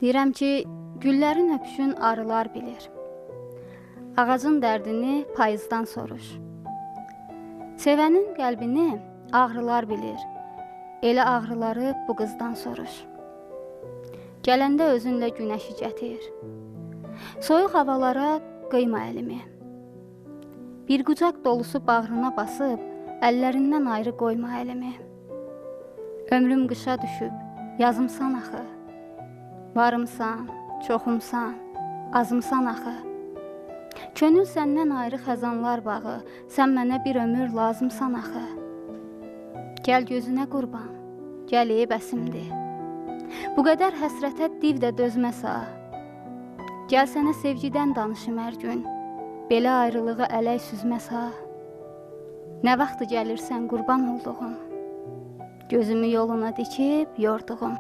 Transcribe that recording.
Deyirəm ki, güllərin öpüşün arılar bilir. Ağacın dərdini payızdan soruş. Sevənin qəlbini ağrılar bilir. Elə ağrıları bu qızdan soruş. Gələndə özünlə günəşi gətir. Soyuq havalara qıyma əlimi. Bir qucaq dolusu bağrına basıb, əllərindən ayrı qoyma əlimi. Ömrüm qışa düşüb, yazımsan axı. Varımsan, çoxumsan, azımsan axı. Könül səndən ayrı xəzanlar bağı, sən mənə bir ömür lazımsan axı. Gəl gözünə qurban, gəl ey bəsimdir. Bu qədər həsrətə div də dözməsə. Gəl sənə sevgidən danışım hər gün, belə ayrılığı ələk süzməsə. Nə vaxtı gəlirsən qurban olduğum, gözümü yoluna dikib yorduğum.